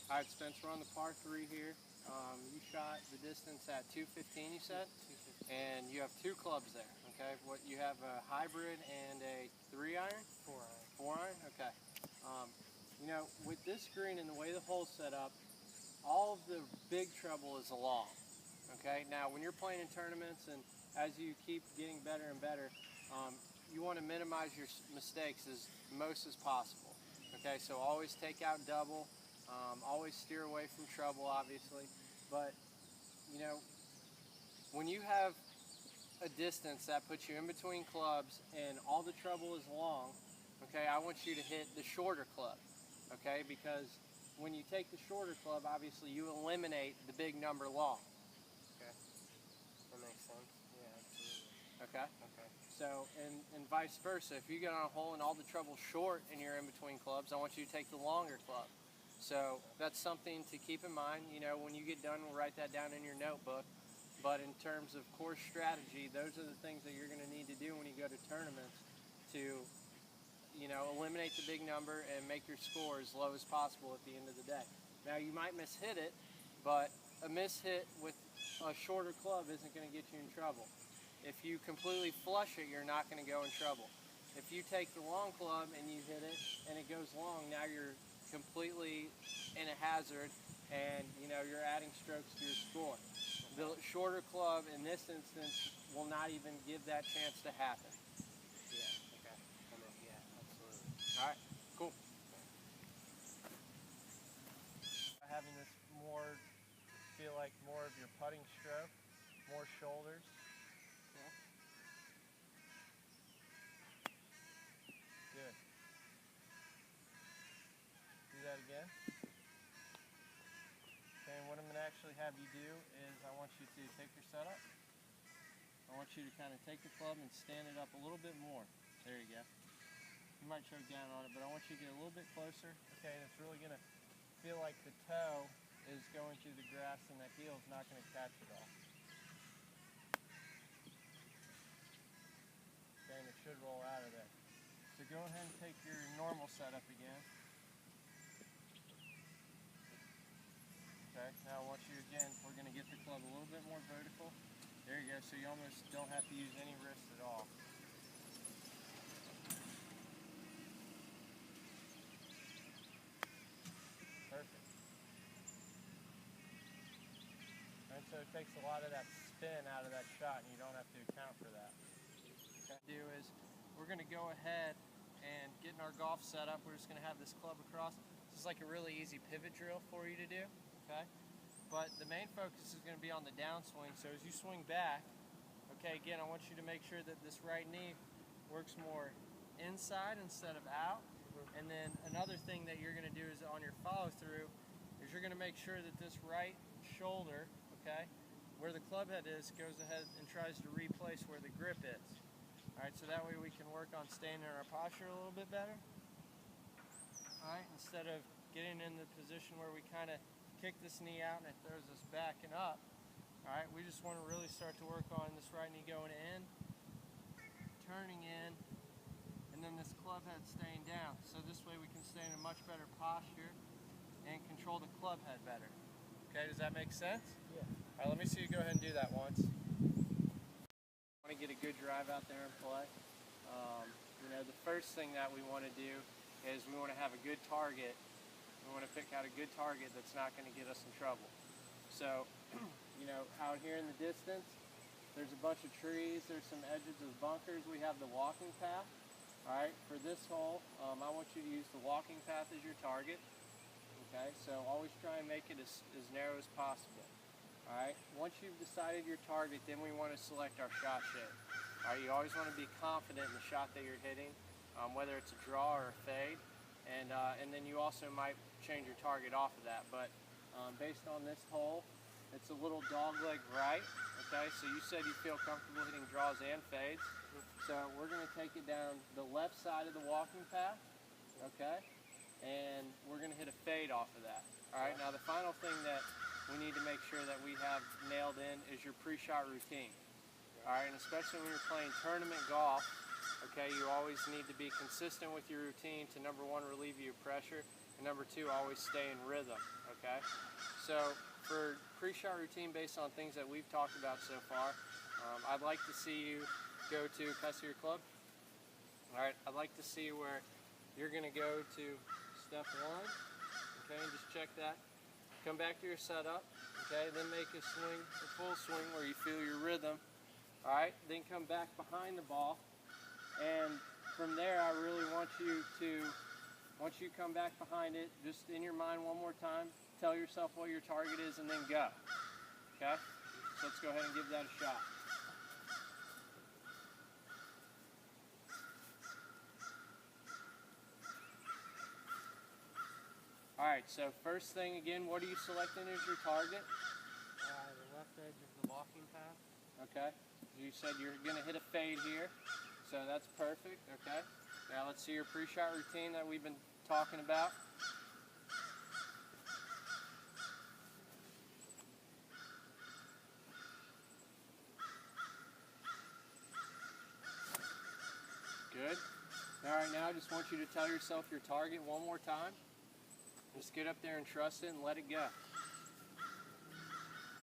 All right, Spencer, on the par 3 here. You shot the distance at 215, you said? 250. And you have 2 clubs there, okay? What, you have a hybrid and a 3-iron? 4-iron. 4-iron? Okay. You know, with this green and the way the hole's set up, all of the big trouble is along, okay? Now, when you're playing in tournaments and as you keep getting better and better, you want to minimize your mistakes as most as possible, okay? So always take out double, always steer away from trouble, obviously. But, you know, when you have a distance that puts you in between clubs and all the trouble is long, okay, I want you to hit the shorter club, okay? Because when you take the shorter club, obviously you eliminate the big number long. Okay. That makes sense. Yeah, absolutely. Okay? Okay. So, and vice versa. If you get on a hole and all the trouble's short and you're in between clubs, I want you to take the longer club. So that's something to keep in mind. You know, when you get done, we'll write that down in your notebook. But in terms of course strategy, those are the things that you're going to need to do when you go to tournaments to, you know, eliminate the big number and make your score as low as possible at the end of the day. Now, you might miss-hit it, but a miss-hit with a shorter club isn't going to get you in trouble. If you completely flush it, you're not going to go in trouble. If you take the long club and you hit it and it goes long, now you're completely in a hazard and, you know, you're adding strokes to your score. The shorter club in this instance will not even give that chance to happen. Yeah, okay. I mean, yeah, absolutely. All right, cool. Having this more, feel like more of your putting stroke, more shoulders. Yeah. Good. Do that again. Okay, and what I'm going to actually have you do is I want you to take your setup. I want you to kind of take the club and stand it up a little bit more. There you go. You might choke down on it, but I want you to get a little bit closer. Okay, and it's really going to feel like the toe is going through the grass and that heel is not going to catch it all. Okay, and it should roll out of there. So go ahead and take your normal setup again. Okay, now I want you again, we're going to get the club a little bit more vertical. There you go, so you almost don't have to use any wrist at all. Perfect. And so it takes a lot of that spin out of that shot and you don't have to account for that. Okay. What we'll do is we're going to go ahead and get in our golf setup. We're just going to have this club across. This is like a really easy pivot drill for you to do. Okay. But the main focus is going to be on the downswing. So as you swing back, okay, again, I want you to make sure that this right knee works more inside instead of out. And then another thing that you're going to do is on your follow through is you're going to make sure that this right shoulder, okay, where the club head is, goes ahead and tries to replace where the grip is. All right, so that way we can work on staying in our posture a little bit better. All right, instead of getting in the position where we kind of kick this knee out and it throws us backing up. All right, we just want to really start to work on this right knee going in, turning in, and then this club head staying down. So this way we can stay in a much better posture and control the club head better. Okay, does that make sense? Yeah. All right, let me see you go ahead and do that once. Want to get a good drive out there and play. You know, the first thing that we want to do is we want to have a good target. We want to pick out a good target that's not going to get us in trouble. So, you know, out here in the distance, there's a bunch of trees, there's some edges of bunkers. We have the walking path. All right, for this hole, I want you to use the walking path as your target. Okay, so always try and make it as narrow as possible. All right, once you've decided your target, then we want to select our shot shape. All right, you always want to be confident in the shot that you're hitting, whether it's a draw or a fade. And then you also might change your target off of that. But based on this hole, it's a little dog leg right. Okay, so you said you feel comfortable hitting draws and fades. So we're going to take it down the left side of the walking path. Okay, and we're going to hit a fade off of that. All right, now the final thing that we need to make sure that we have nailed in is your pre-shot routine. All right, and especially when you're playing tournament golf, okay, you always need to be consistent with your routine to, number one, relieve you of pressure, and number two, always stay in rhythm, okay? So for pre-shot routine based on things that we've talked about so far, I'd like to see you go to, can I see your club? All right, I'd like to see where you're gonna go to step one, okay, and just check that. Come back to your setup, okay, then make a swing, a full swing where you feel your rhythm, all right, then come back behind the ball, and from there I really want you to, once you come back behind it, just in your mind one more time, tell yourself what your target is and then go, okay? So let's go ahead and give that a shot. All right, so first thing again, what are you selecting as your target? The left edge of the walking path. Okay, you said you're gonna hit a fade here, so that's perfect, okay? Now let's see your pre-shot routine that we've been talking about. Good. All right, now I just want you to tell yourself your target one more time. Just get up there and trust it and let it go.